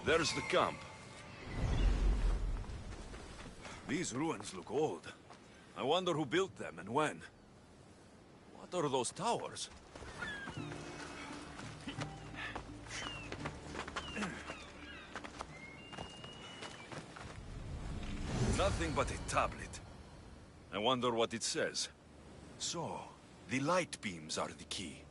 There's the camp. These ruins look old. I wonder who built them and when. What are those towers? Nothing but a tablet. I wonder what it says. So, the light beams are the key.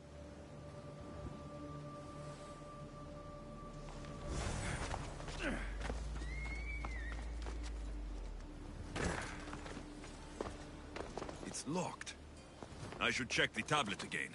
It's locked. I should check the tablet again.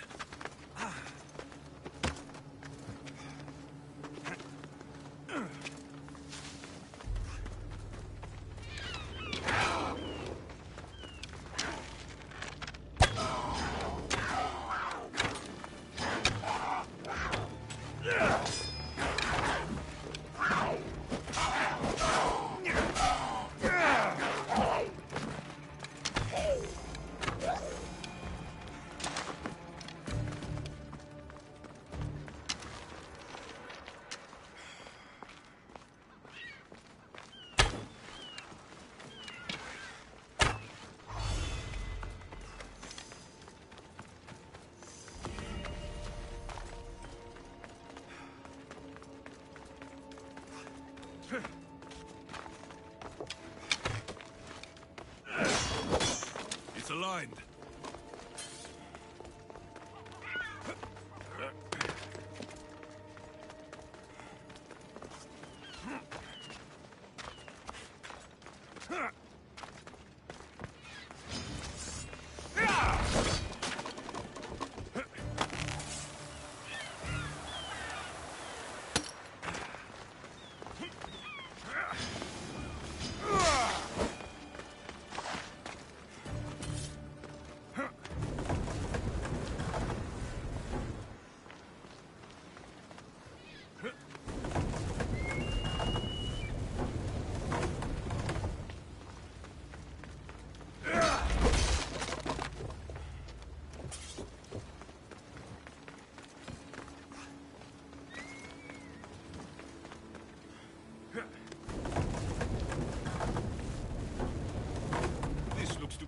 It's aligned.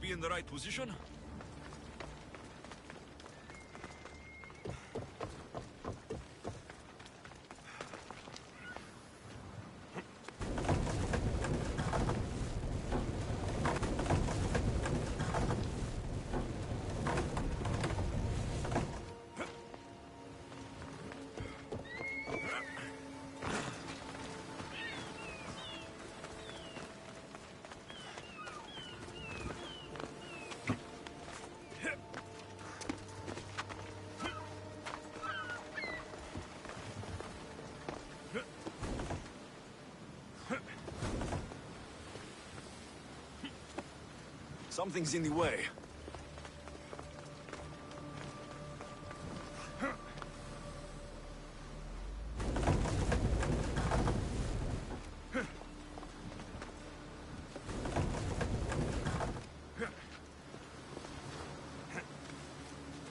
In the right position? Something's in the way.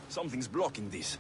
Something's blocking this.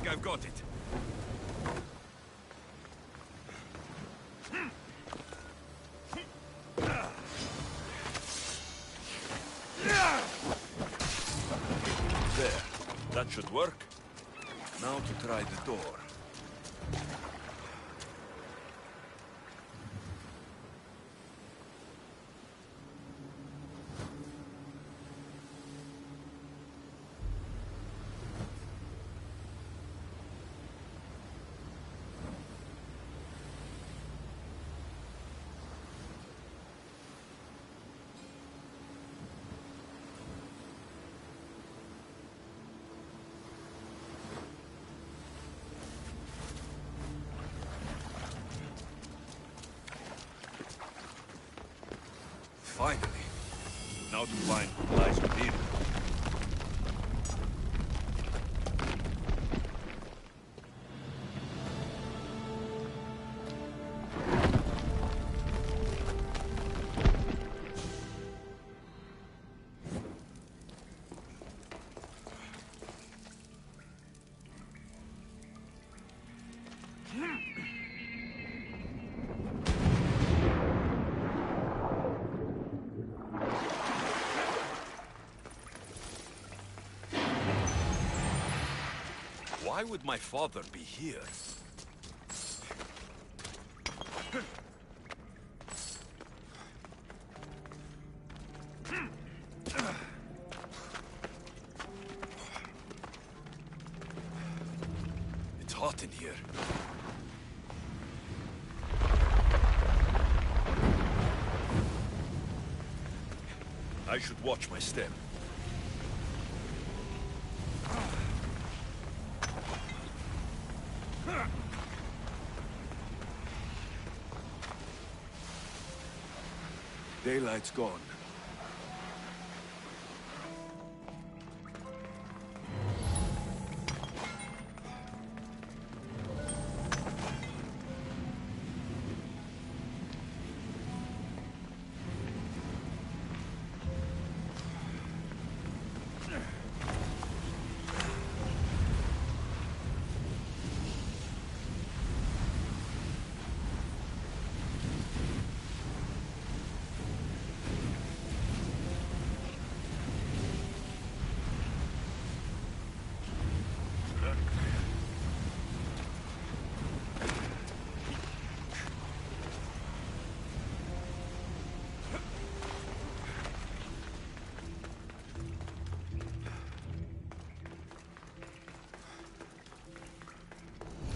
I've got it. There. That should work. Now to try the door. Finally. Now to find what lies within. Why would my father be here? It's hot in here. I should watch my step. Daylight's gone.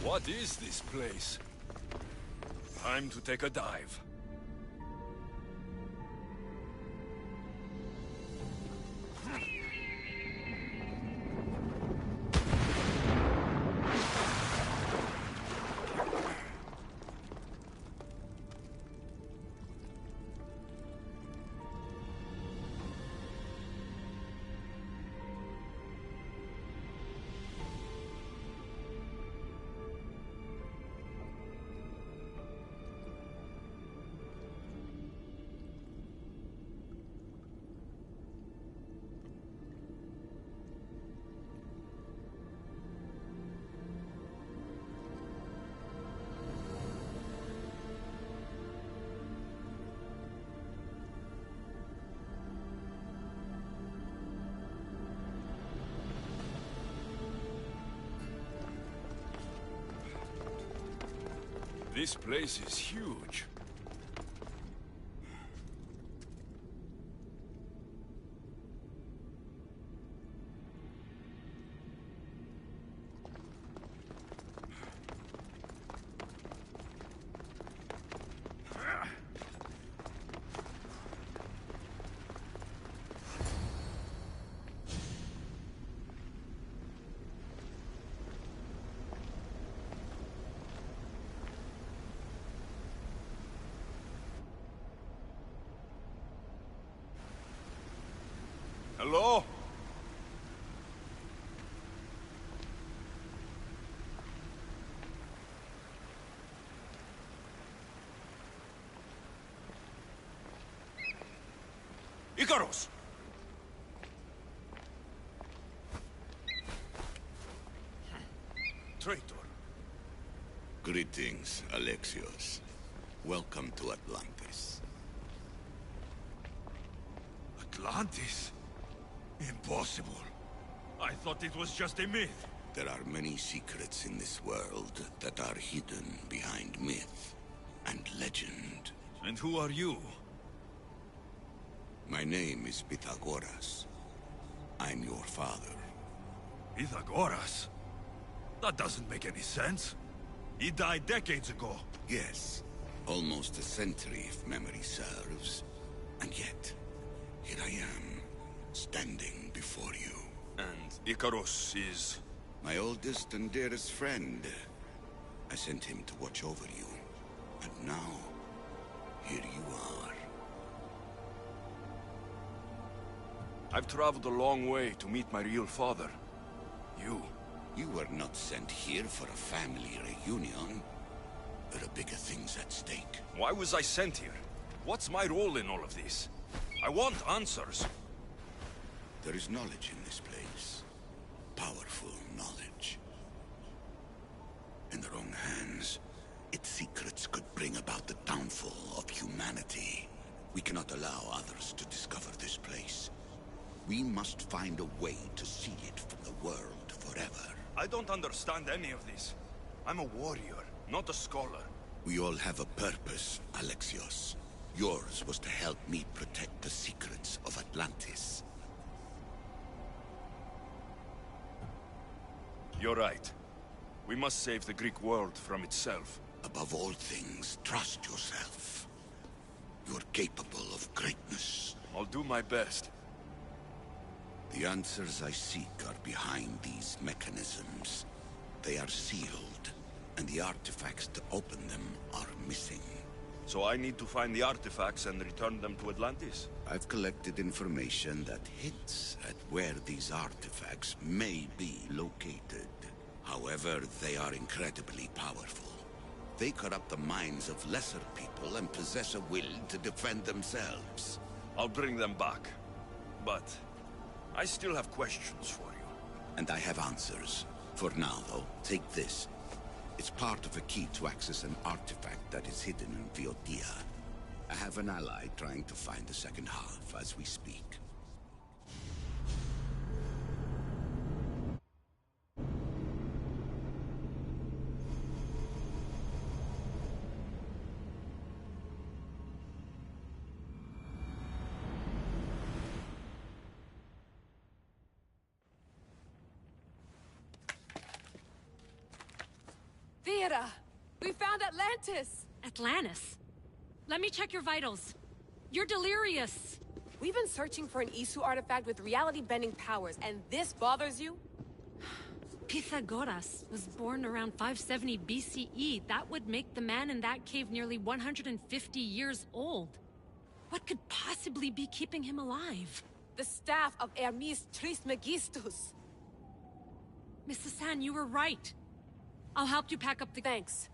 What is this place? Time to take a dive. This place is huge. Hello? Icarus! Traitor. Greetings, Alexios. Welcome to Atlantis. Atlantis? Impossible. I thought it was just a myth. There are many secrets in this world that are hidden behind myth and legend. And who are you? My name is Pythagoras. I'm your father. Pythagoras? That doesn't make any sense. He died decades ago. Yes, almost a century if memory serves. And yet, here I am, standing before you. And Icarus is... My oldest and dearest friend. I sent him to watch over you. And now, here you are. I've traveled a long way to meet my real father. You were not sent here for a family reunion. There are bigger things at stake. Why was I sent here? What's my role in all of this? I want answers. There is knowledge in this place. Powerful knowledge. In the wrong hands, its secrets could bring about the downfall of humanity. We cannot allow others to discover this place. We must find a way to seal it from the world forever. I don't understand any of this. I'm a warrior, not a scholar. We all have a purpose, Alexios. Yours was to help me protect the secrets of Atlantis. You're right. We must save the Greek world from itself. Above all things, trust yourself. You're capable of greatness. I'll do my best. The answers I seek are behind these mechanisms. They are sealed, and the artifacts to open them are missing. So I need to find the artifacts and return them to Atlantis? I've collected information that hints at where these artifacts may be located. However, they are incredibly powerful. They corrupt the minds of lesser people and possess a will to defend themselves. I'll bring them back. But I still have questions for you. And I have answers. For now, though, take this. It's part of a key to access an artifact that is hidden in Viotia. I have an ally trying to find the second half as we speak. Theata! We found Atlantis! Atlantis? Let me check your vitals. You're delirious. We've been searching for an Isu artifact with reality-bending powers, and this bothers you? Pythagoras was born around 570 BCE. That would make the man in that cave nearly 150 years old. What could possibly be keeping him alive? The staff of Hermes Trismegistus. Mrs. San, you were right. I'll help you pack up the... Thanks.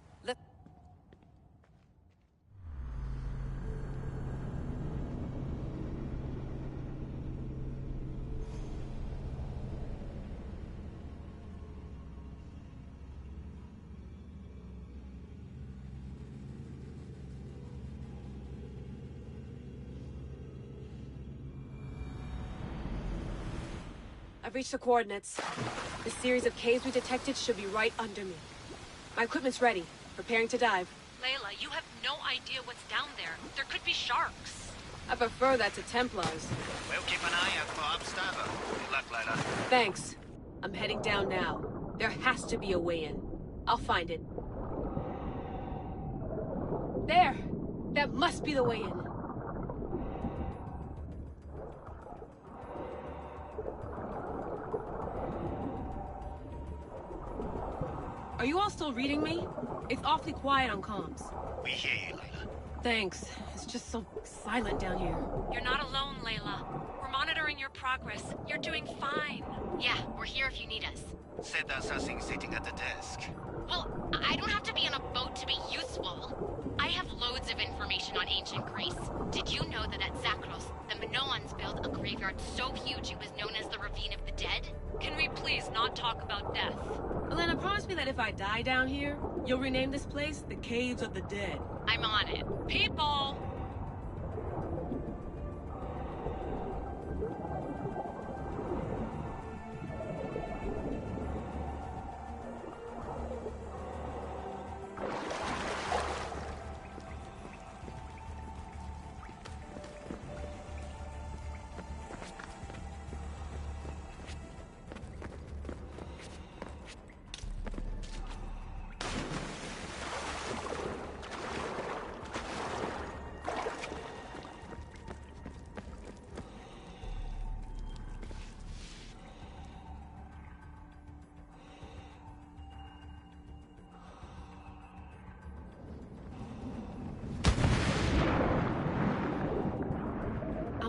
I've reached the coordinates. The series of caves we detected should be right under me. My equipment's ready. Preparing to dive. Layla, you have no idea what's down there. There could be sharks. I prefer that to Templars. We'll keep an eye out for Obstabber. Good luck, Layla. Thanks. I'm heading down now. There has to be a way in. I'll find it. There! That must be the way in. Are you all still reading me? It's awfully quiet on comms. We hear you, Layla. Thanks. It's just so silent down here. You're not alone, Layla. We're monitoring your progress. You're doing fine. Yeah, we're here if you need us. Said there's nothing sitting at the desk. Well, I don't have to be on a boat to be useful. I have loads of information on ancient Greece. Did you know that at Zakros, the Minoans built a graveyard so huge it was known as the Ravine of the Dead? Can we please not talk about death? Elena, promise me that if I die down here, you'll rename this place the Caves of the Dead. I'm on it. People!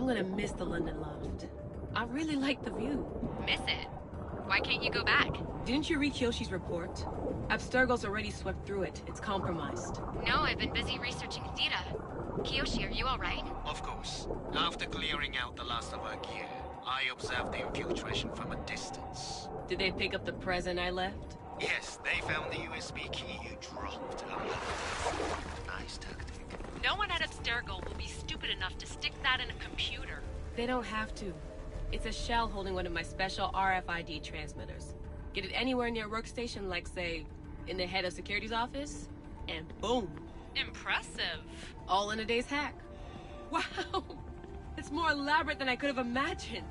I'm gonna miss the London loft. I really like the view. Miss it? Why can't you go back? Didn't you read Kyoshi's report? Abstergo's already swept through it. It's compromised. No, I've been busy researching Theta. Kiyoshi, are you alright? Of course. After clearing out the last of our gear, I observed the infiltration from a distance. Did they pick up the present I left? Yes, they found the USB key you dropped. Nice tactic. No one at Abstergo will be stupid enough to stick that in a computer. They don't have to. It's a shell holding one of my special RFID transmitters. Get it anywhere near a workstation, like, say, in the head of security's office, and boom. Impressive. All in a day's hack. Wow! It's more elaborate than I could have imagined.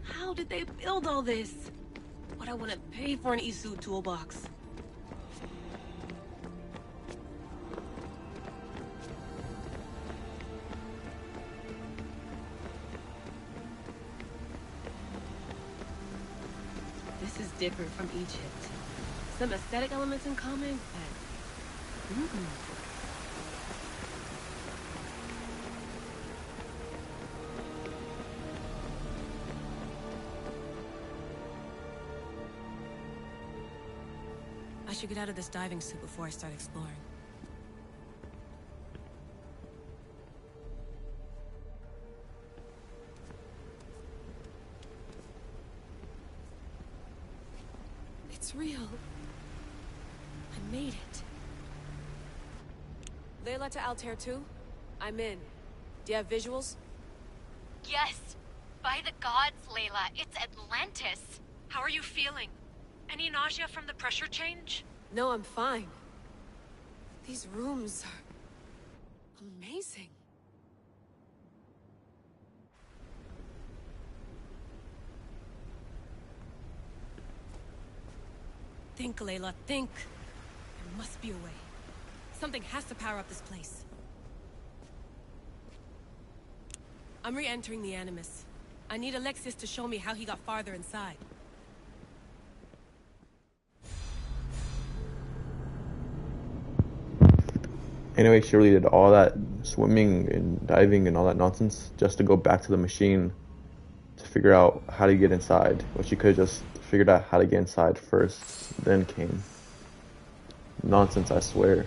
How did they build all this? What I want to pay for an Isu toolbox. This is different from Egypt. Some aesthetic elements in common, but... I should get out of this diving suit before I start exploring. It's real. I made it. Layla to Altair 2? I'm in. Do you have visuals? Yes. By the gods, Layla, it's Atlantis. How are you feeling? Any nausea from the pressure change? No, I'm fine. These rooms are... amazing. Think, Layla, think. There must be a way. Something has to power up this place. I'm re-entering the Animus. I need Alexis to show me how he got farther inside. Anyway, she really did all that swimming and diving and all that nonsense just to go back to the machine to figure out how to get inside. But she could have just figured out how to get inside first, then came. Nonsense, I swear.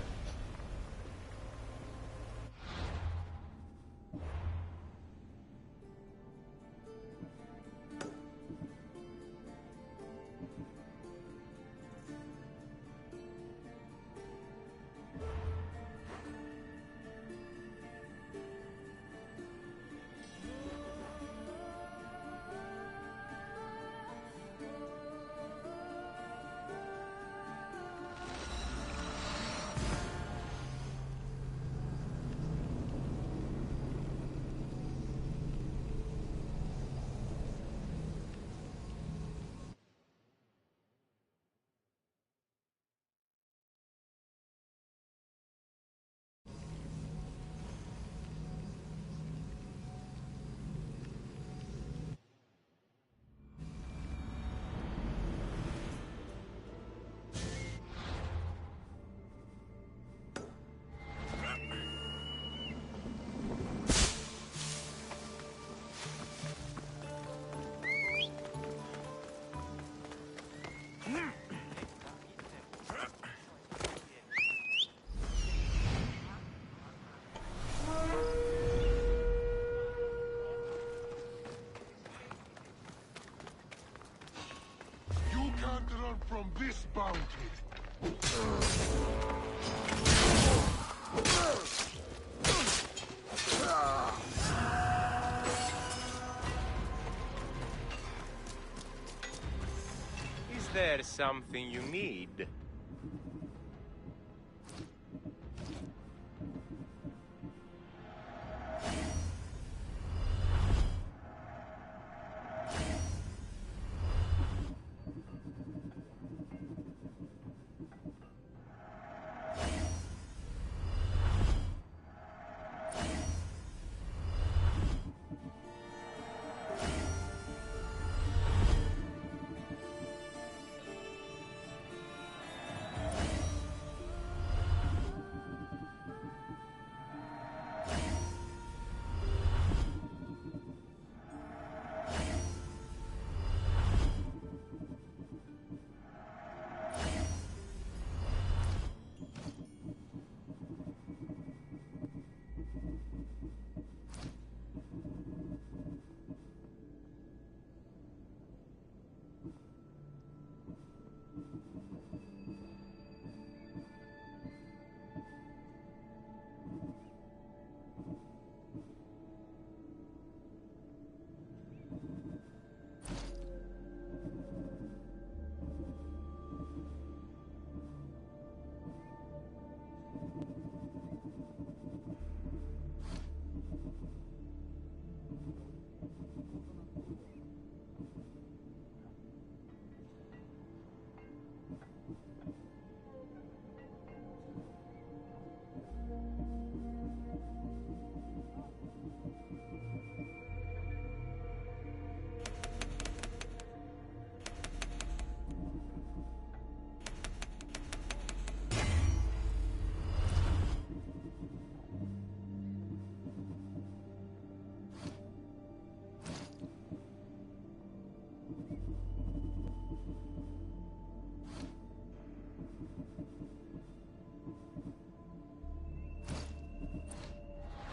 there something you need?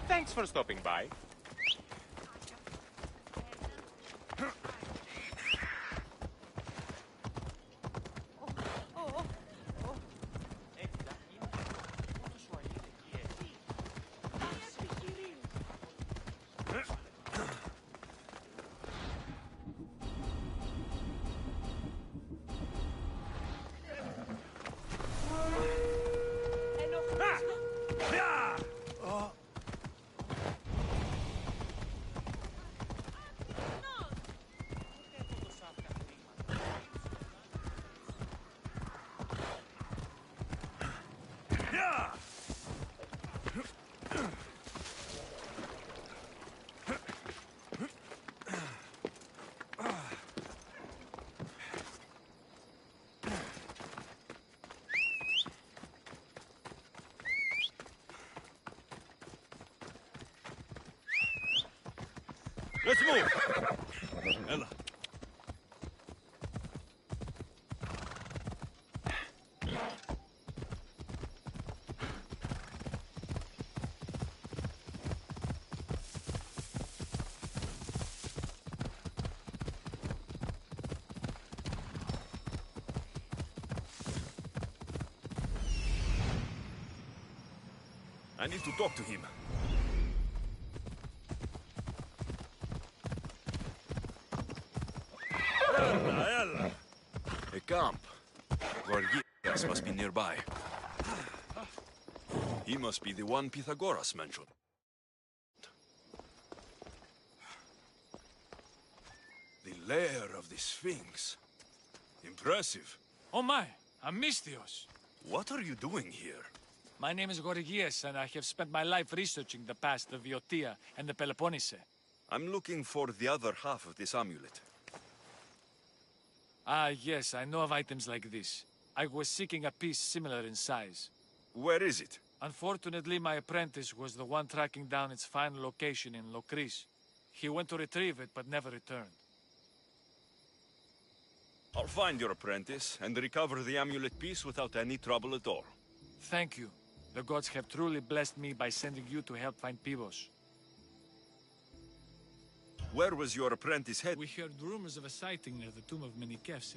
Thanks for stopping by. Let's move! Ella. I need to talk to him. Ella! A camp. Gorgias must be nearby. He must be the one Pythagoras mentioned. The lair of the Sphinx. Impressive. Oh my, Amistios. What are you doing here? My name is Gorgias, and I have spent my life researching the past of Viotia and the Peloponnese. I'm looking for the other half of this amulet. Ah, yes, I know of items like this. I was seeking a piece similar in size. Where is it? Unfortunately, my apprentice was the one tracking down its final location in Locris. He went to retrieve it, but never returned. I'll find your apprentice and recover the amulet piece without any trouble at all. Thank you. The gods have truly blessed me by sending you to help find Pibos. Where was your apprentice head? We heard rumors of a sighting near the tomb of Menikevs.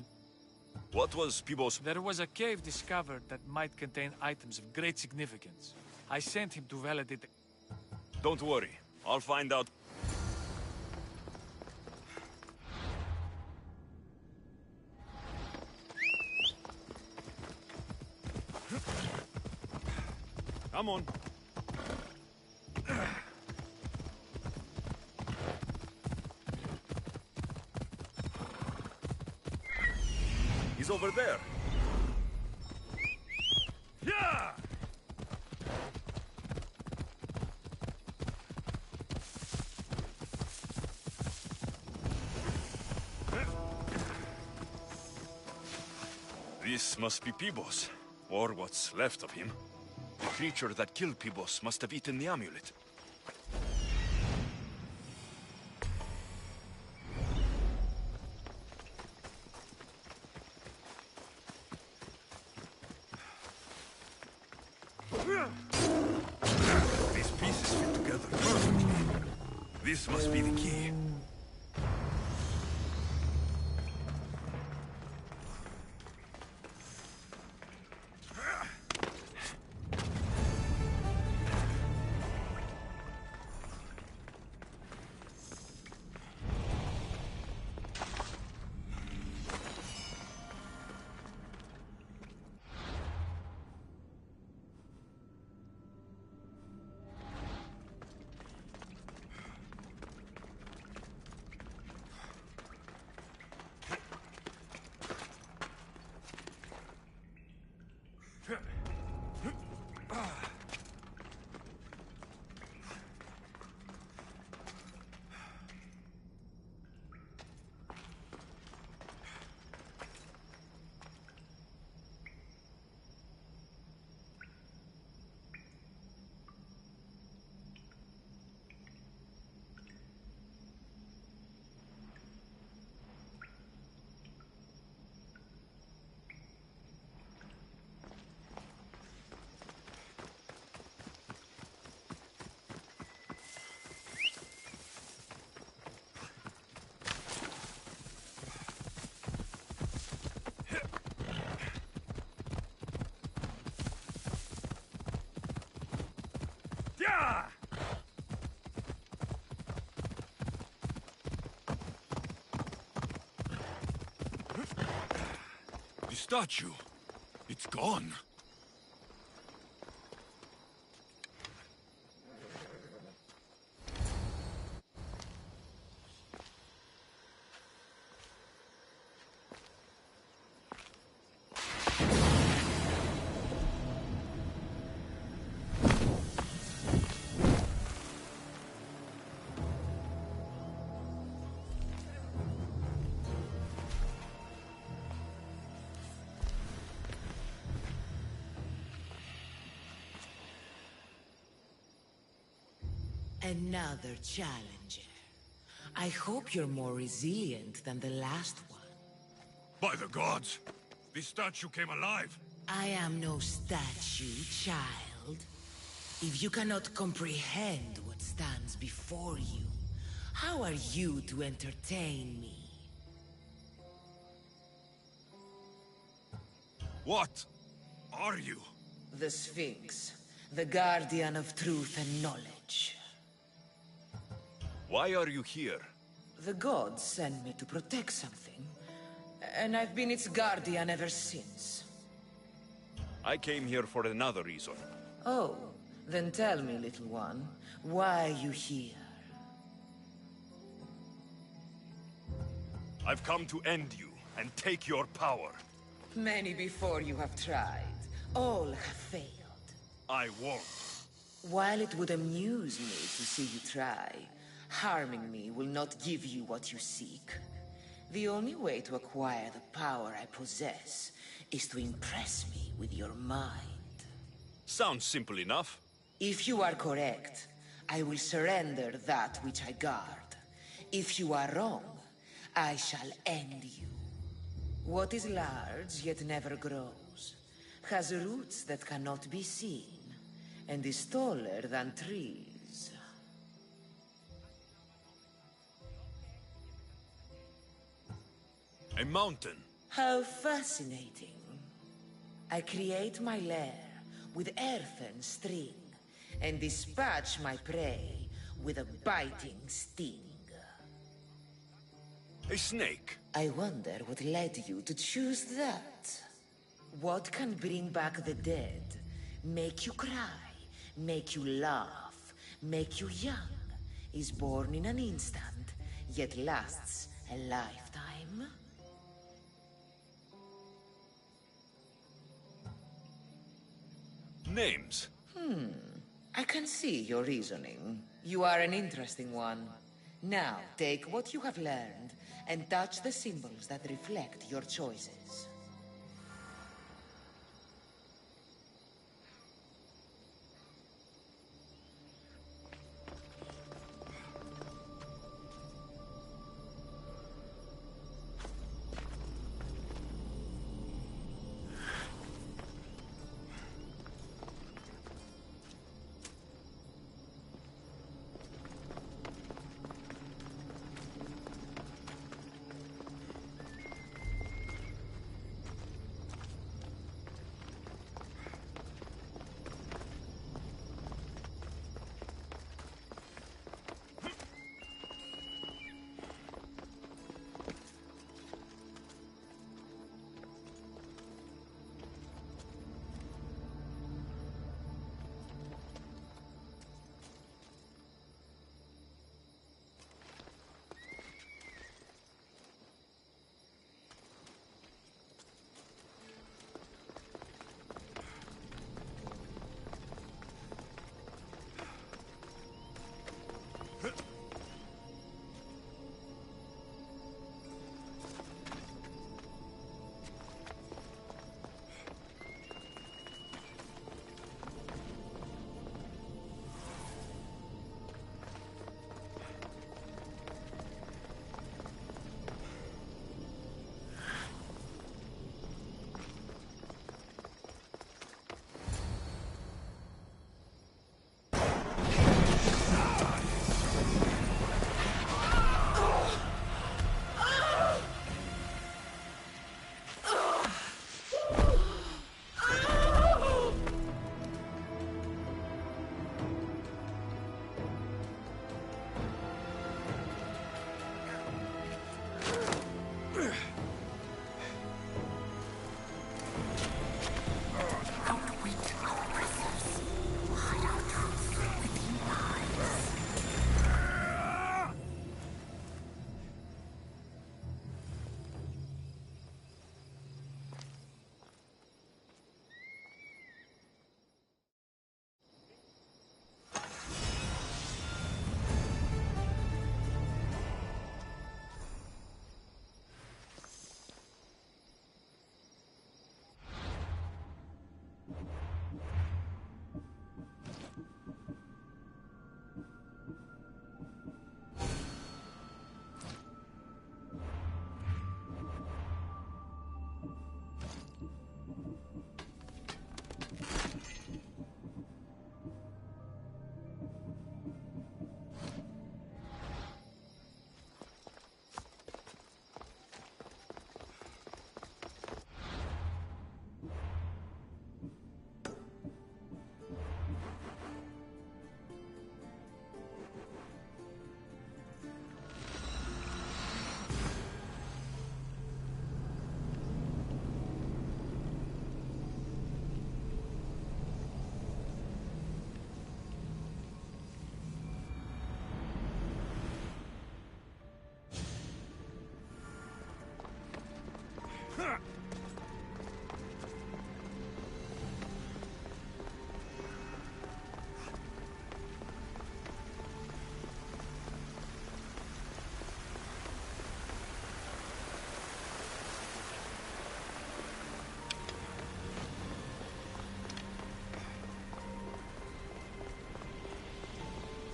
What was Pibos? There was a cave discovered that might contain items of great significance. I sent him to validate the... Don't worry. I'll find out. Come on. He's over there. Yeah! This must be Pibos, or what's left of him. The creature that killed Pibos must have eaten the amulet. These pieces fit together perfectly. This must be the key. Yeah! The statue. It's gone. Another challenger. I hope you're more resilient than the last one. By the gods! This statue came alive! I am no statue, child. If you cannot comprehend what stands before you, how are you to entertain me? What are you? The Sphinx, the guardian of truth and knowledge. Why are you here? The gods sent me to protect something, and I've been its guardian ever since. I came here for another reason. Oh, then tell me, little one, why are you here? I've come to end you and take your power. Many before you have tried. All have failed. I won't. While it would amuse me to see you try, harming me will not give you what you seek. The only way to acquire the power I possess is to impress me with your mind. Sounds simple enough. If you are correct, I will surrender that which I guard. If you are wrong, I shall end you. What is large yet never grows, has roots that cannot be seen, and is taller than trees. A mountain. How fascinating. I create my lair with earthen string, and dispatch my prey with a biting sting. A snake. I wonder what led you to choose that. What can bring back the dead, make you cry, make you laugh, make you young, is born in an instant, yet lasts a lifetime? Names. I can see your reasoning. You are an interesting one. Now, take what you have learned and touch the symbols that reflect your choices.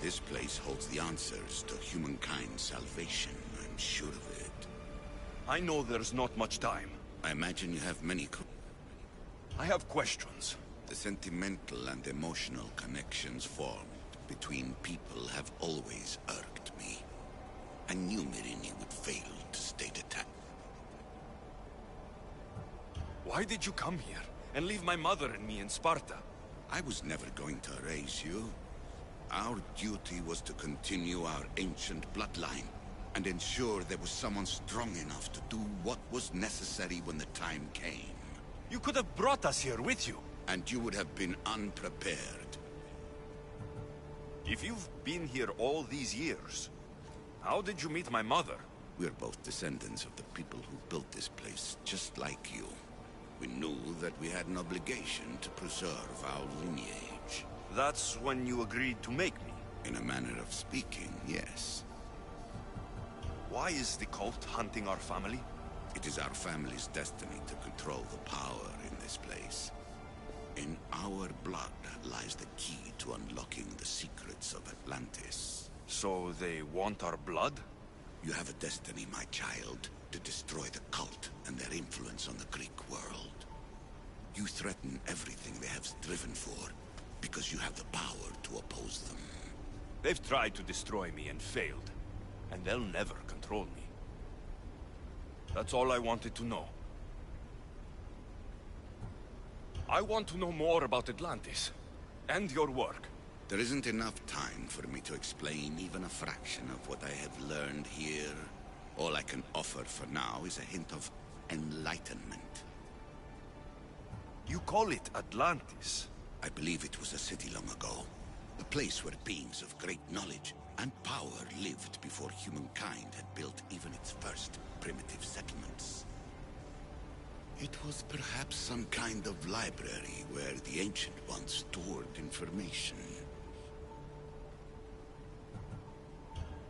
This place holds the answers to humankind's salvation, I'm sure of it. I know there's not much time. I imagine you have many I have questions. The sentimental and emotional connections formed between people have always irked me. I knew Myrini would fail to stay detached. Why did you come here and leave my mother and me in Sparta? I was never going to erase you. Our duty was to continue our ancient bloodline and ensure there was someone strong enough to do what was necessary when the time came. You could have brought us here with you. And you would have been unprepared. If you've been here all these years, how did you meet my mother? We're both descendants of the people who built this place, just like you. We knew that we had an obligation to preserve our lineage. That's when you agreed to make me? In a manner of speaking, yes. Why is the cult hunting our family? It is our family's destiny to control the power in this place. In our blood lies the key to unlocking the secrets of Atlantis. So they want our blood? You have a destiny, my child, to destroy the cult and their influence on the Greek world. You threaten everything they have striven for, because you have the power to oppose them. They've tried to destroy me and failed, and they'll never control me. That's all I wanted to know. I want to know more about Atlantis, and your work. There isn't enough time for me to explain even a fraction of what I have learned here. All I can offer for now is a hint of enlightenment. You call it Atlantis? I believe it was a city long ago. A place where beings of great knowledge and power lived before humankind had built even its first primitive settlements. It was perhaps some kind of library where the Ancient Ones stored information.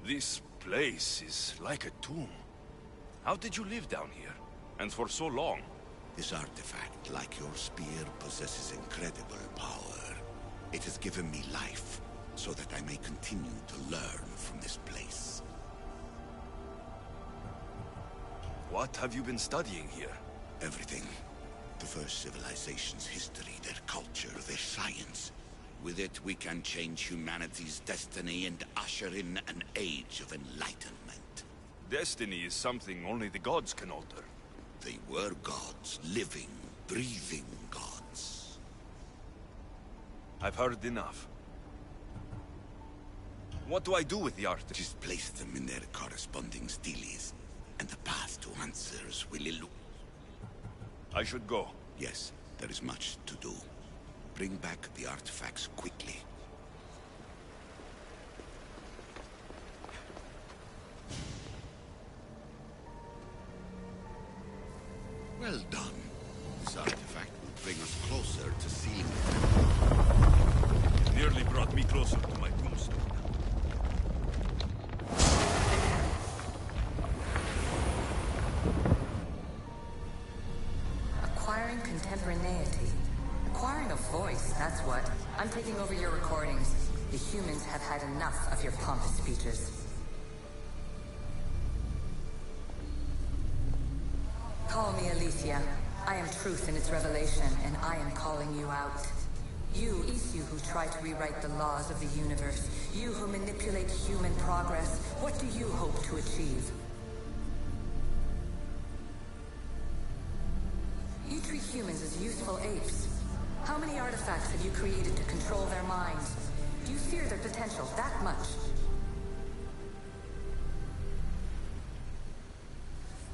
This place is like a tomb. How did you live down here? And for so long? This artifact, like your spear, possesses incredible power. It has given me life, so that I may continue to learn from this place. What have you been studying here? Everything. The first civilization's history, their culture, their science. With it, we can change humanity's destiny and usher in an age of enlightenment. Destiny is something only the gods can alter. They were gods, living, breathing gods. I've heard enough. What do I do with the artifacts? Just place them in their corresponding steles, and the path to answers will illuminate. I should go. Yes, there is much to do. Bring back the artifacts quickly. Well done. This artifact will bring us closer to sealing it. Nearly brought me closer to my tombstone. Acquiring contemporaneity. Acquiring a voice, that's what. I'm taking over your recordings. The humans have had enough of your pompous speeches. Call me Alicia. I am truth in its revelation, and I am calling you out. You, Isu, who try to rewrite the laws of the universe. You who manipulate human progress. What do you hope to achieve? You treat humans as useful apes. How many artifacts have you created to control their minds? Do you fear their potential that much?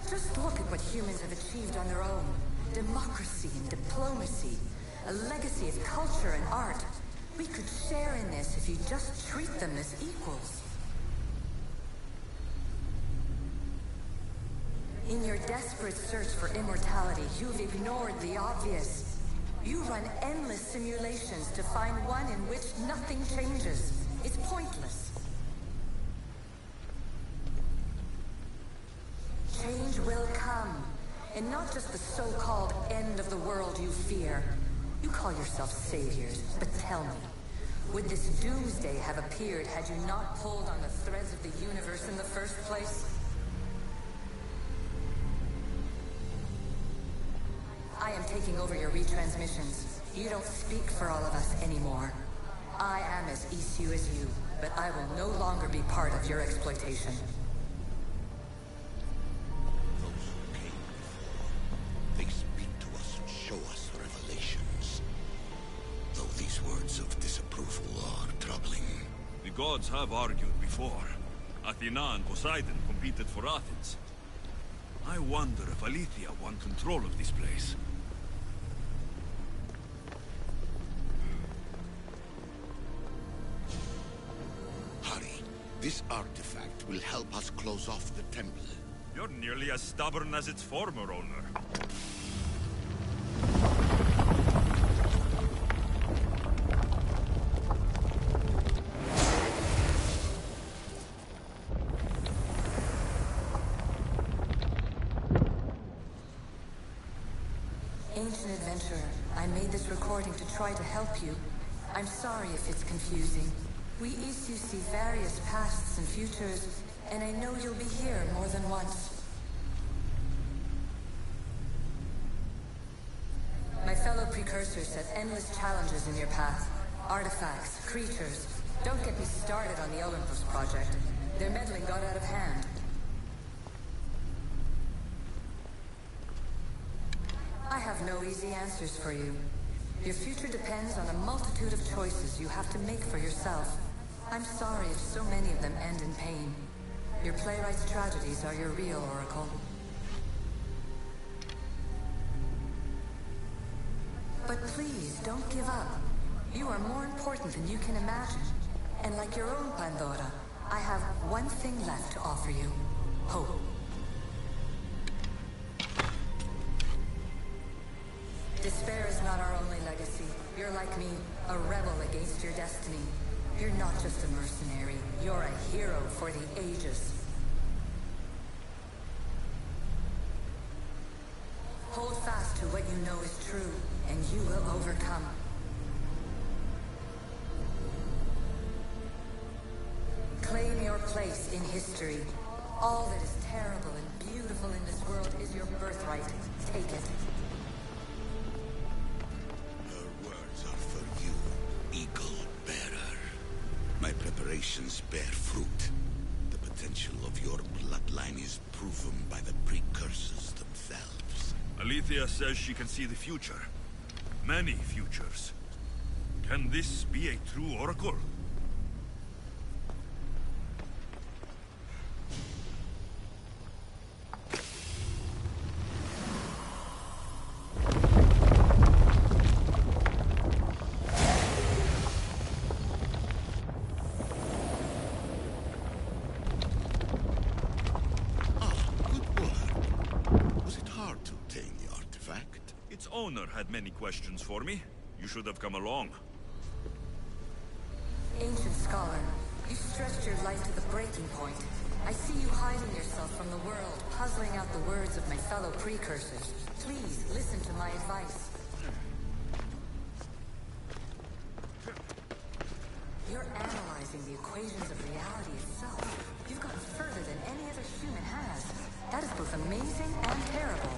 Just look at what humans have achieved on their own. Democracy and diplomacy. A legacy of culture and art. We could share in this if you just treat them as equals. In your desperate search for immortality, you've ignored the obvious. You run endless simulations to find one in which nothing changes. It's pointless. Change will come. And not just the so-called end of the world you fear. You call yourself saviors, but tell me, would this doomsday have appeared had you not pulled on the threads of the universe in the first place? I am taking over your retransmissions. You don't speak for all of us anymore. I am as Isu as you, but I will no longer be part of your exploitation. They speak to us and show us revelations. Though these words of disapproval are troubling. The gods have argued before. Athena and Poseidon competed for Athens. I wonder if Aletheia won control of this place. This artifact will help us close off the temple. You're nearly as stubborn as its former owner. Ancient adventurer, I made this recording to try to help you. I'm sorry if it's confusing. We issue see various pasts and futures, and I know you'll be here more than once. My fellow precursors set endless challenges in your path. Artifacts, creatures. Don't get me started on the Olympus project. Their meddling got out of hand. I have no easy answers for you. Your future depends on a multitude of choices you have to make for yourself. I'm sorry if so many of them end in pain. Your playwright's tragedies are your real oracle. But please, don't give up. You are more important than you can imagine. And like your own Pandora, I have one thing left to offer you. Hope. Despair is not our only legacy. You're like me, a rebel against your destiny. You're not just a mercenary, you're a hero for the ages. Hold fast to what you know is true, and you will overcome. Claim your place in history. All that is terrible and beautiful in this world is your birthright. Take it. Her words are for you, Eagle Bearer. My preparations bear fruit. The potential of your bloodline is proven by the precursors themselves. Alethea says she can see the future. Many futures. Can this be a true oracle? Owner had many questions for me. You should have come along. Ancient scholar, you stretched your life to the breaking point. I see you hiding yourself from the world, puzzling out the words of my fellow precursors. Please, listen to my advice. You're analyzing the equations of reality itself. You've gotten further than any other human has. That is both amazing and terrible.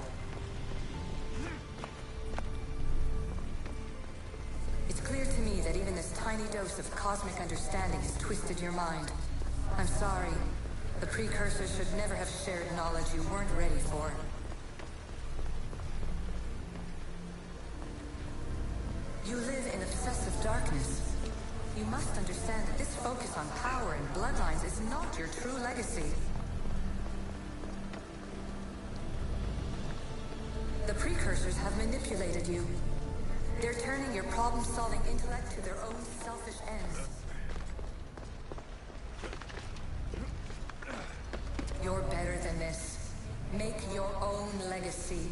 It's clear to me that even this tiny dose of cosmic understanding has twisted your mind. I'm sorry. The precursors should never have shared knowledge you weren't ready for. You live in obsessive darkness. You must understand that this focus on power and bloodlines is not your true legacy. The precursors have manipulated you. They're turning your problem-solving intellect to their own selfish ends. You're better than this. Make your own legacy.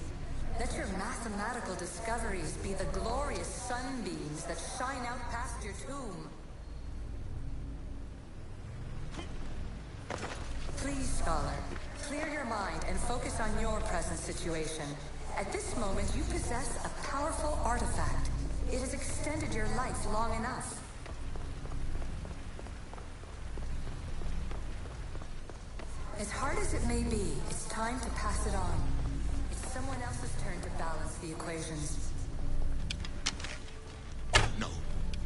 Let your mathematical discoveries be the glorious sunbeams that shine out past your tomb. Please, scholar, clear your mind and focus on your present situation. At this moment, you possess a powerful artifact. It has extended your life long enough. As hard as it may be, it's time to pass it on. It's someone else's turn to balance the equations. No.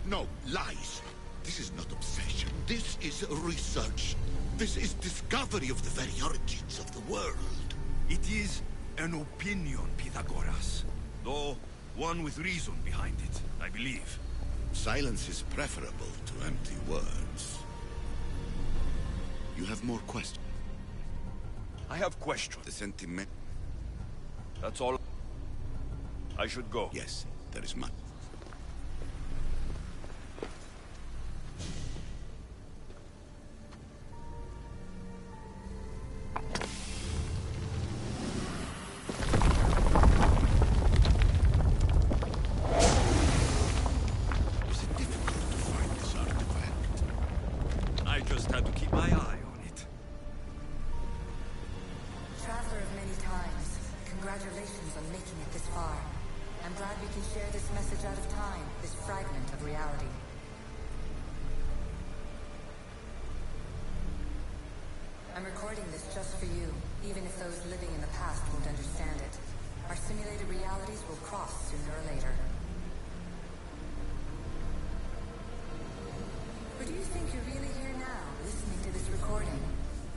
No, lies. This is not obsession. This is research. This is discovery of the very origins of the world. It is an opinion, Pythagoras. Though, one with reason behind it, I believe. Silence is preferable to empty words. You have more questions? I have questions. The sentiment... That's all. I should go. Yes, there is much. it this far. I'm glad we can share this message out of time, this fragment of reality. I'm recording this just for you, even if those living in the past won't understand it. Our simulated realities will cross sooner or later. Or do you think you're really here now, listening to this recording?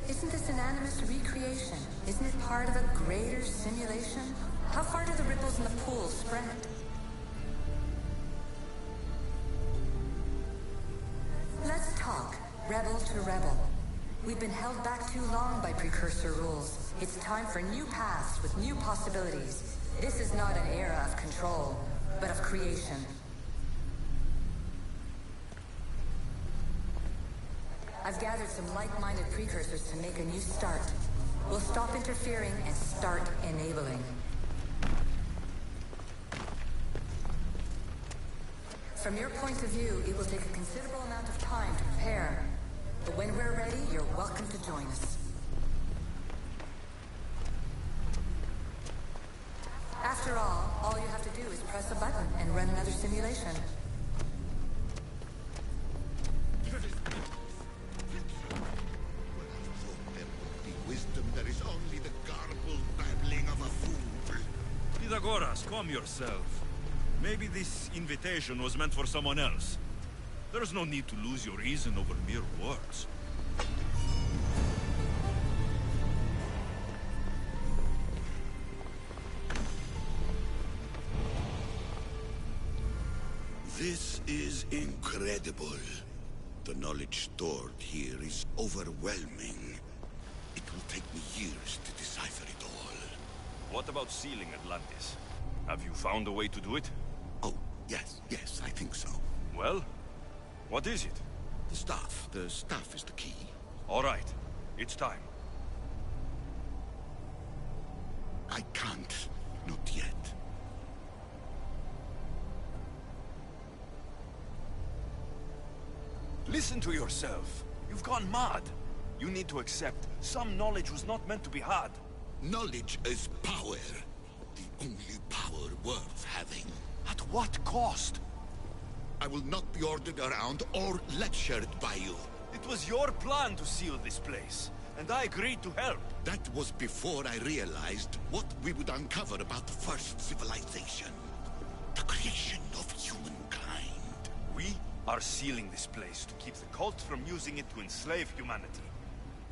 Isn't this an animist recreation? Isn't it part of a greater simulation? How far do the ripples in the pool spread? Let's talk, rebel to rebel. We've been held back too long by precursor rules. It's time for new paths with new possibilities. This is not an era of control, but of creation. I've gathered some like-minded precursors to make a new start. We'll stop interfering and start enabling. From your point of view, it will take a considerable amount of time to prepare. But when we're ready, you're welcome to join us. After all you have to do is press a button and run another simulation. Wisdom, there is only the garbled babbling of a fool. Pythagoras, calm yourself. Maybe this invitation was meant for someone else. There's no need to lose your reason over mere words. This is incredible. The knowledge stored here is overwhelming. It will take me years to decipher it all. What about sealing Atlantis? Have you found a way to do it? Oh, yes, I think so. Well, what is it? The staff. The staff is the key. All right. It's time. I can't. Not yet. Listen to yourself. You've gone mad. You need to accept some knowledge was not meant to be had. Knowledge is power. The only power worth having. At what cost? I will not be ordered around or lectured by you. It was your plan to seal this place, and I agreed to help. That was before I realized what we would uncover about the first civilization. The creation of humankind. We are sealing this place to keep the cult from using it to enslave humanity.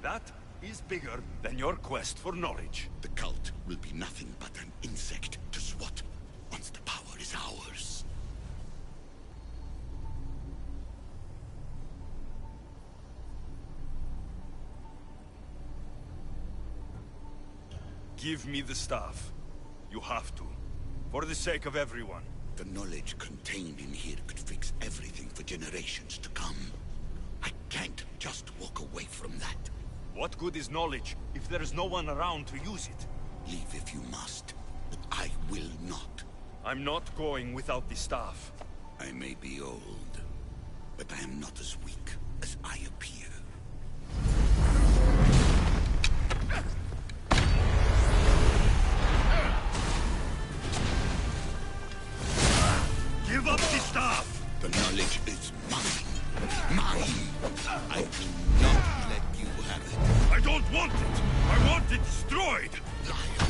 That is bigger than your quest for knowledge. The cult will be nothing but an insect to swat once the power is ours. Give me the staff. You have to. For the sake of everyone. The knowledge contained in here could fix everything for generations to come. I can't just walk away from that. What good is knowledge if there is no one around to use it? Leave if you must, but I will not. I'm not going without the staff. I may be old, but I am not as weak as I appear. Give up the staff! The knowledge is mine. Mine! I will not let you have it. I don't want it! I want it destroyed! Liar!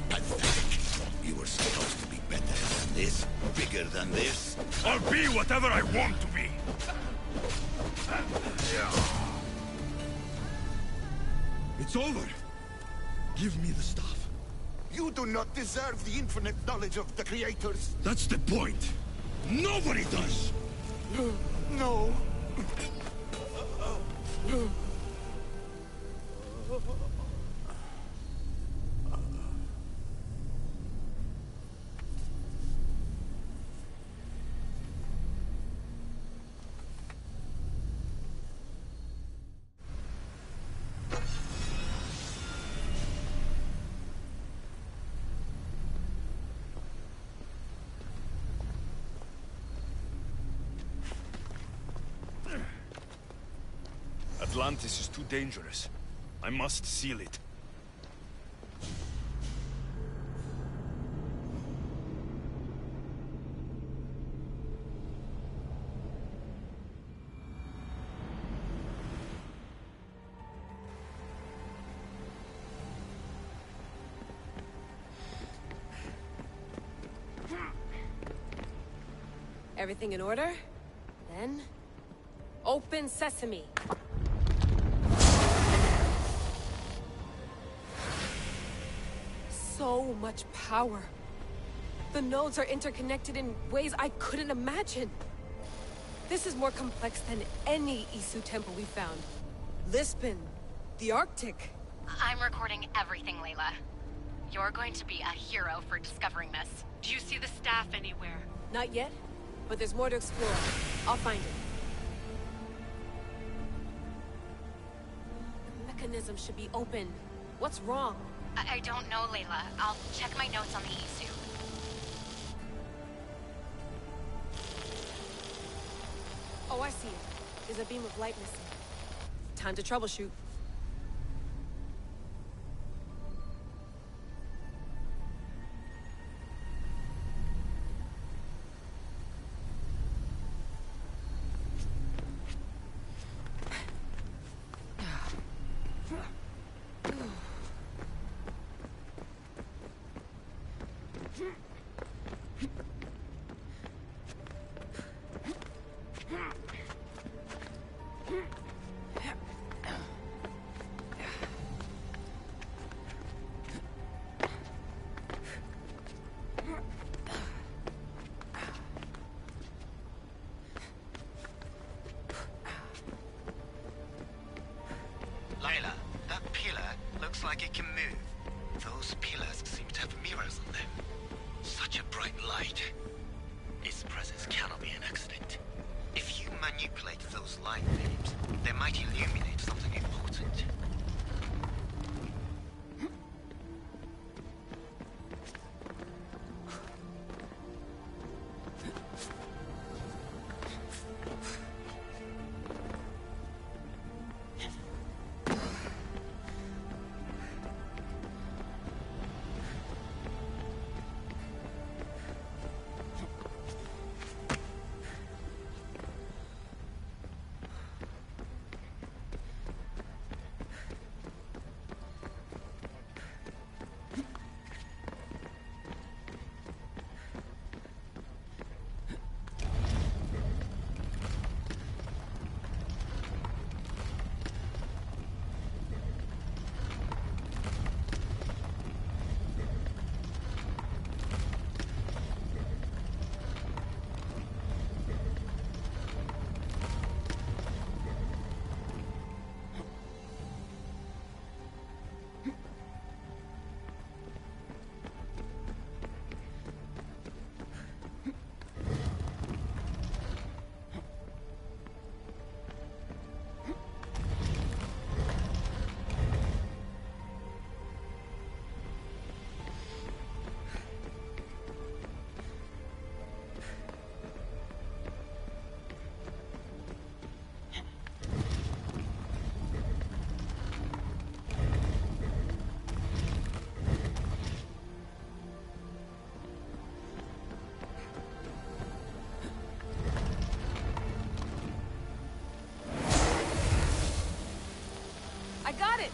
Pathetic. You were supposed to be better than this, bigger than this. I'll be whatever I want to be! It's over. Give me the stuff. You do not deserve the infinite knowledge of the creators. That's the point. Nobody does! No. Atlantis is too dangerous. I must seal it. Everything in order? Then... open sesame! So much power. The nodes are interconnected in ways I couldn't imagine. This is more complex than any Isu temple we found. Lisbon, the Arctic. I'm recording everything, Layla. You're going to be a hero for discovering this. Do you see the staff anywhere? Not yet, but there's more to explore. I'll find it. The mechanism should be open. What's wrong? I don't know, Layla. I'll check my notes on the Isu. Oh, I see it. There's a beam of light missing. Time to troubleshoot. Layla, that pillar looks like it can move. Those pillars seem to have mirrors on them. Such a bright light. Its presence cannot be an accident. If you manipulate those light beams, they might illuminate something important. I got it!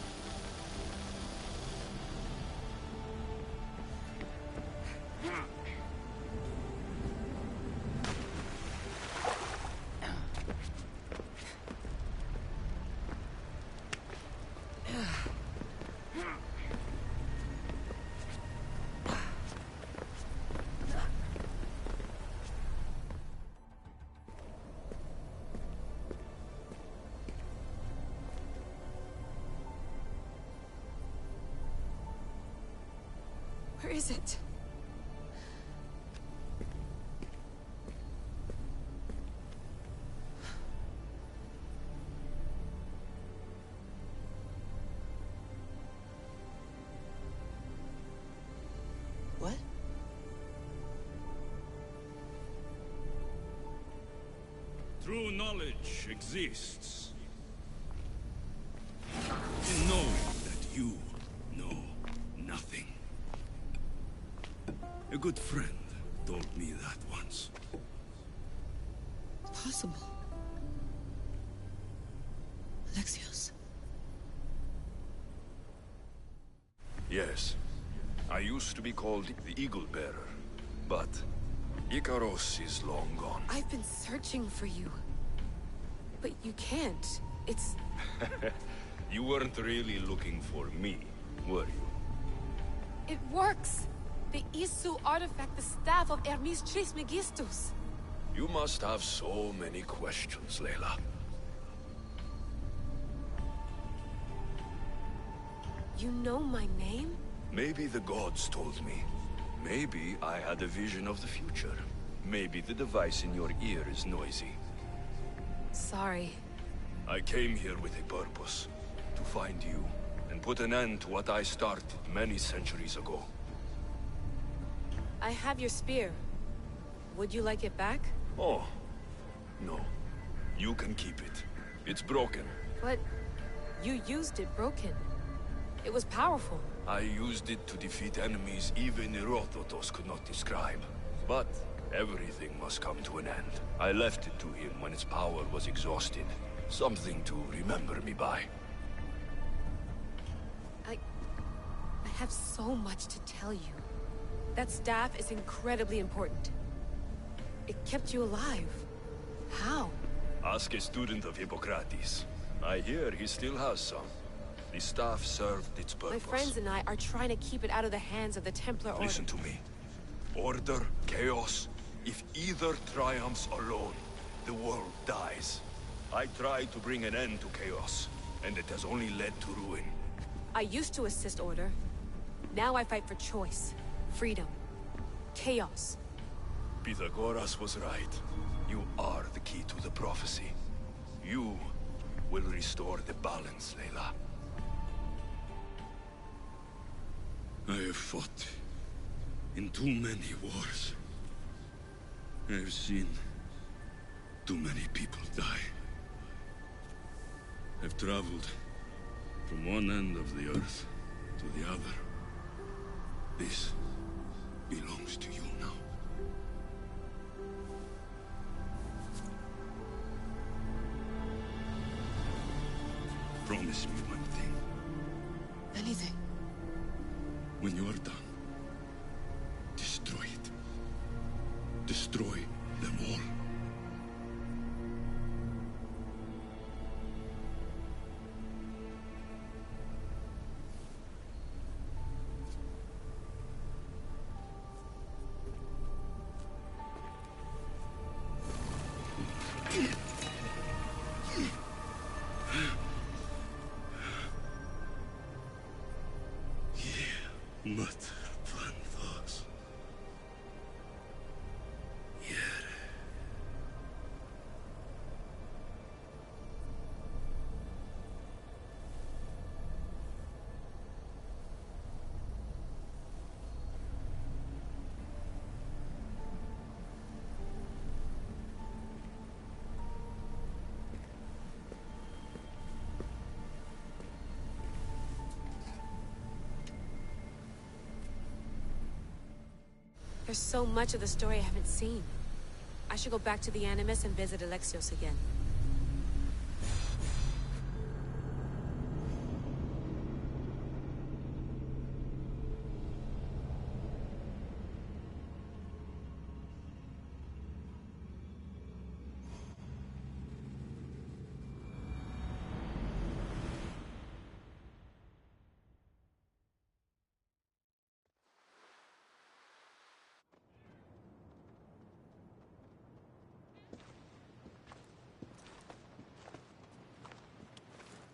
Where is it? What? True knowledge exists. A good friend told me that once. Possible. Alexios. Yes. I used to be called the Eagle Bearer, but Icaros is long gone. I've been searching for you. But you can't. It's... You weren't really looking for me, were you? It works! The Isu artifact, the staff of Hermes Trismegistus. You must have so many questions, Layla. You know my name? Maybe the gods told me. Maybe I had a vision of the future. Maybe the device in your ear is noisy. Sorry. I came here with a purpose. To find you, and put an end to what I started many centuries ago. I have your spear. Would you like it back? Oh. No. You can keep it. It's broken. But... you used it broken. It was powerful. I used it to defeat enemies even Herodotus could not describe. But everything must come to an end. I left it to him when its power was exhausted. Something to remember me by. I have so much to tell you. That staff is incredibly important. It kept you alive. How? Ask a student of Hippocrates. I hear he still has some. The staff served its purpose. My friends and I are trying to keep it out of the hands of the Templar Order. Listen to me. Order, chaos. If either triumphs alone, the world dies. I tried to bring an end to chaos, and it has only led to ruin. I used to assist Order. Now I fight for choice, freedom, chaos. Pythagoras was right. You are the key to the prophecy. You will restore the balance, Layla. I have fought in too many wars. I have seen too many people die. I've traveled from one end of the earth to the other. This belongs to you now. Promise me one thing. Anything. When you are done, destroy it. Destroy them all. There's so much of the story I haven't seen. I should go back to the Animus and visit Alexios again.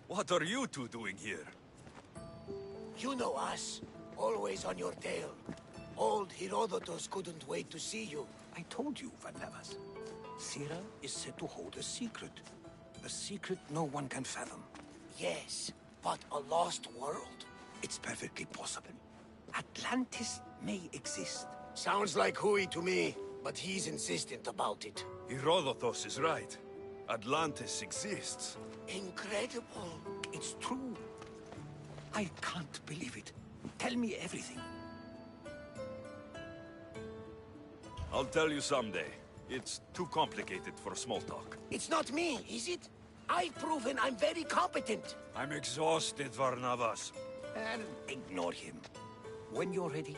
What are you two doing here? You know us. Always on your tail. Old Herodotus couldn't wait to see you. I told you, Varnavas. Sira is said to hold a secret. A secret no one can fathom. Yes, but a lost world? It's perfectly possible. Atlantis may exist. Sounds like Hui to me, but he's insistent about it. Herodotus is right. Atlantis exists. Incredible. It's true. I can't believe it. Tell me everything. I'll tell you someday. It's too complicated for small talk. It's not me, is it? I've proven I'm very competent. I'm exhausted, Varnavas. And ignore him. When you're ready,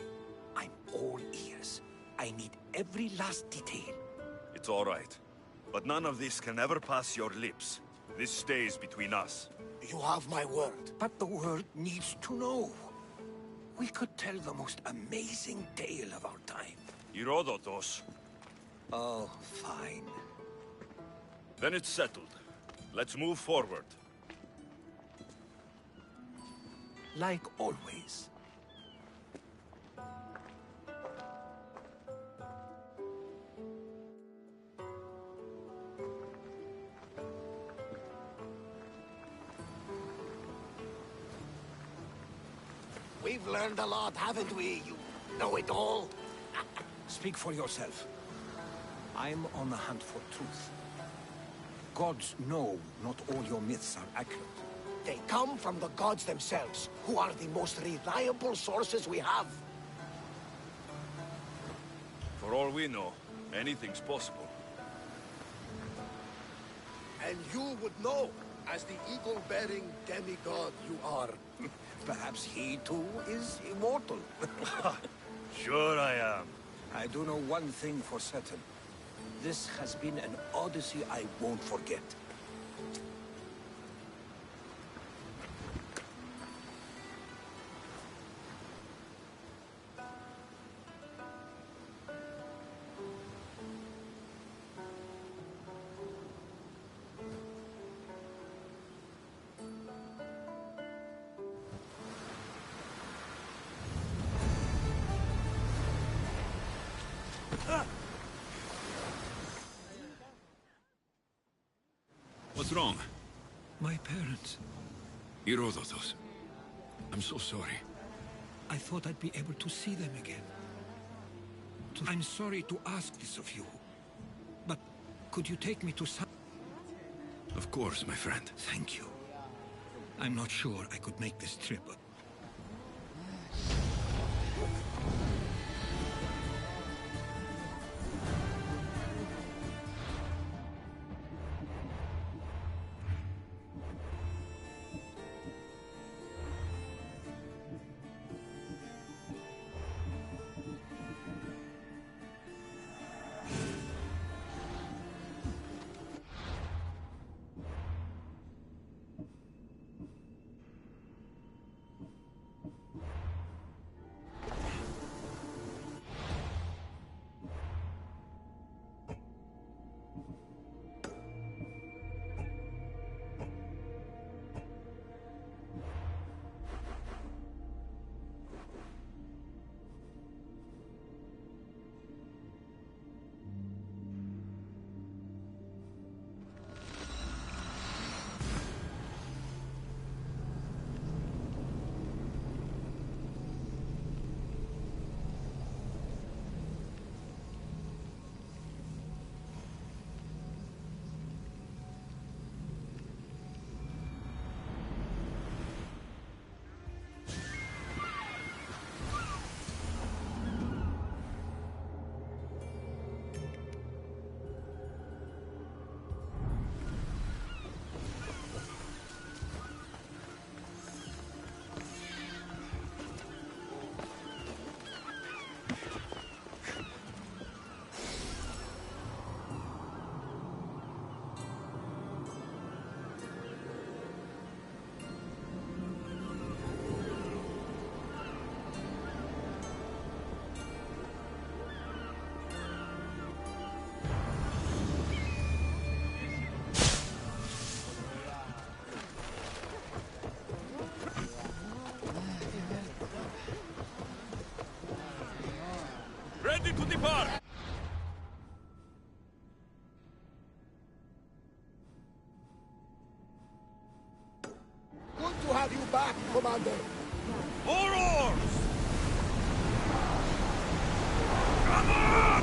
I'm all ears. I need every last detail. It's all right. But none of this can ever pass your lips. This stays between us. You have my word. But the world needs to know. We could tell the most amazing tale of our time. Herodotus. Oh, fine. Then it's settled. Let's move forward. Like always. We've learned a lot, haven't we? You know it all. Speak for yourself. I'm on the hunt for truth. Gods know not all your myths are accurate. They come from the gods themselves, who are the most reliable sources we have. For all we know, anything's possible. And you would know, as the eagle-bearing demigod you are. Perhaps he too is immortal. Sure I am. I do know one thing for certain. This has been an Odyssey I won't forget. What's wrong? My parents. Herodotus. I'm so sorry. I thought I'd be able to see them again. I'm sorry to ask this of you, but could you take me to some... Of course, my friend. Thank you. I'm not sure I could make this trip. Ready to depart! Good to have you back, Commander. More oars! Come on!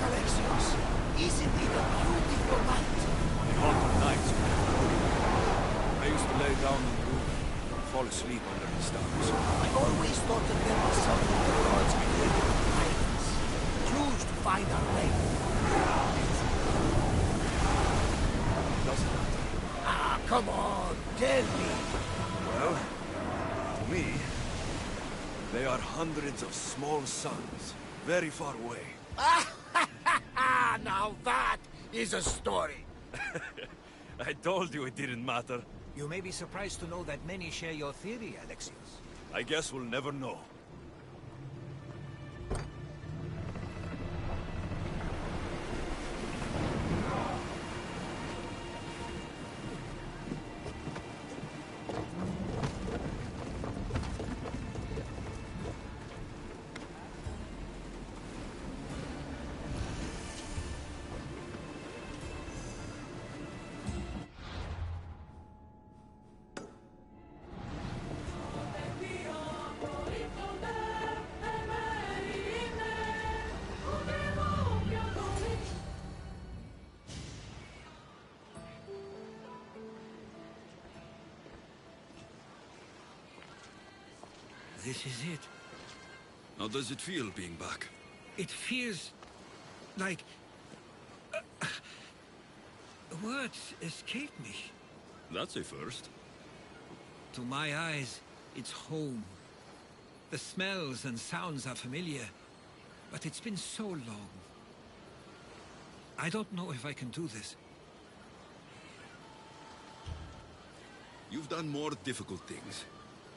Alexios, isn't it a beautiful night? On the hotter nights, I used to lay down in the room and fall asleep under the stars. I always thought that there was something the gods created to guide us. Choose to find our way. Doesn't matter. Ah, come on, tell me. Well, to me, they are hundreds of small suns, very far away. Now that is a story. I told you it didn't matter. You may be surprised to know that many share your theory, Alexios. I guess we'll never know. This is it. How does it feel being back? It feels like... words escape me. That's a first. To my eyes, it's home. The smells and sounds are familiar, but it's been so long. I don't know if I can do this. You've done more difficult things.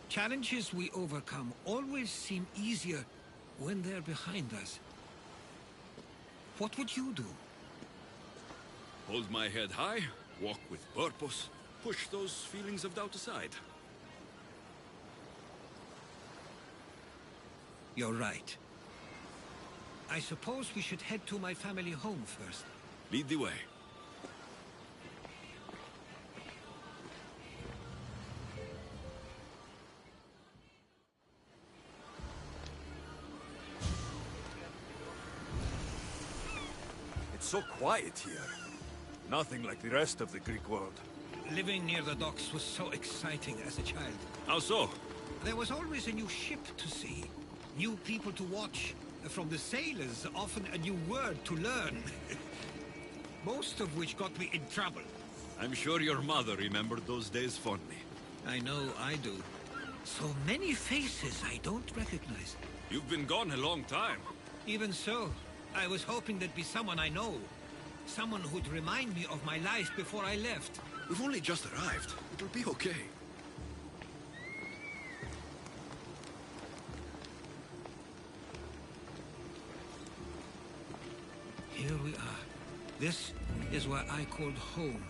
Challenges we overcome always seem easier when they're behind us. What would you do? Hold my head high, walk with purpose, push those feelings of doubt aside. You're right. I suppose we should head to my family home first. Lead the way. It's so quiet here. Nothing like the rest of the Greek world. Living near the docks was so exciting as a child. How so? There was always a new ship to see, new people to watch. From the sailors, often a new word to learn. Most of which got me in trouble. I'm sure your mother remembered those days fondly. I know I do. So many faces I don't recognize. You've been gone a long time. Even so, I was hoping there'd be someone I know. Someone who'd remind me of my life before I left. We've only just arrived. It'll be okay. Here we are. This is where I called home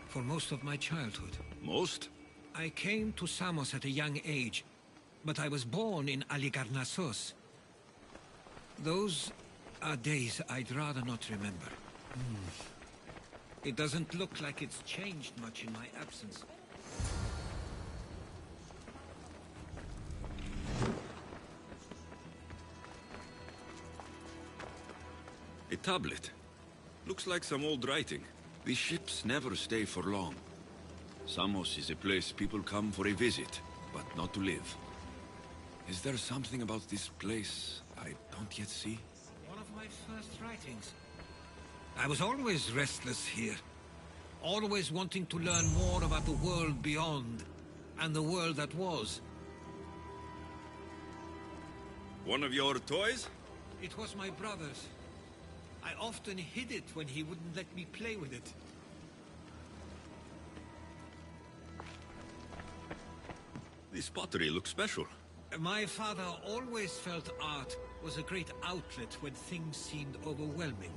for most of my childhood. Most? I came to Samos at a young age, but I was born in Aligarnassos. Those are days I'd rather not remember. It doesn't look like it's changed much in my absence. A tablet. Looks like some old writing. The ships never stay for long. Samos is a place people come for a visit, but not to live. Is there something about this place I don't yet see? One of my first writings. I was always restless here. Always wanting to learn more about the world beyond, and the world that was. One of your toys? It was my brother's. I often hid it when he wouldn't let me play with it. This pottery looks special. My father always felt art was a great outlet when things seemed overwhelming.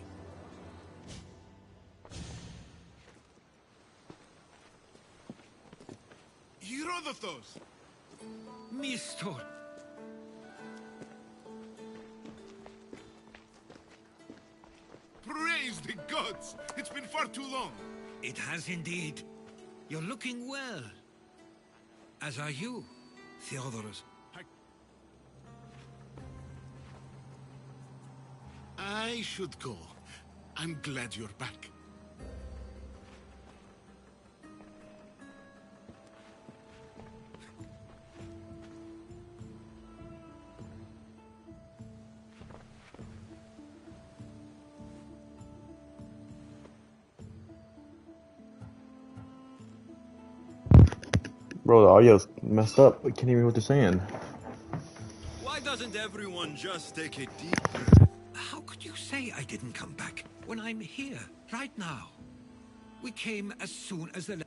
Herodotos! Mistor! Praise the gods! It's been far too long. It has indeed. You're looking well. As are you, Theodoros. I should go. I'm glad you're back. Bro, the audio's messed up. I can't even hear what they're saying. Why doesn't everyone just take a deep breath? How could you say I didn't come back when I'm here, right now? We came as soon as the...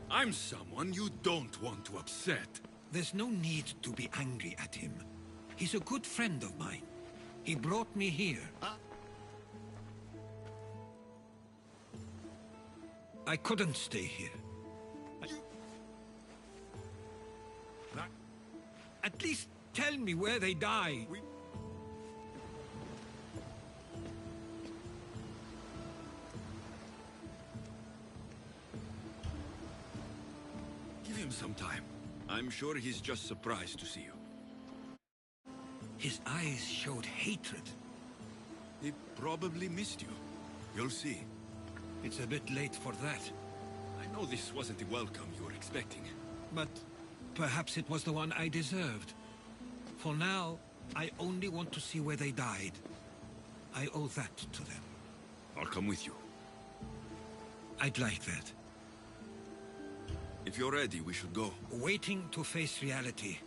I'm someone you don't want to upset. There's no need to be angry at him. He's a good friend of mine. He brought me here. I couldn't stay here. At least tell me where they died. Give him some time. I'm sure he's just surprised to see you. His eyes showed hatred. He probably missed you. You'll see. It's a bit late for that. I know this wasn't the welcome you were expecting. But perhaps it was the one I deserved. For now, I only want to see where they died. I owe that to them. I'll come with you. I'd like that. If you're ready, we should go. Waiting to face reality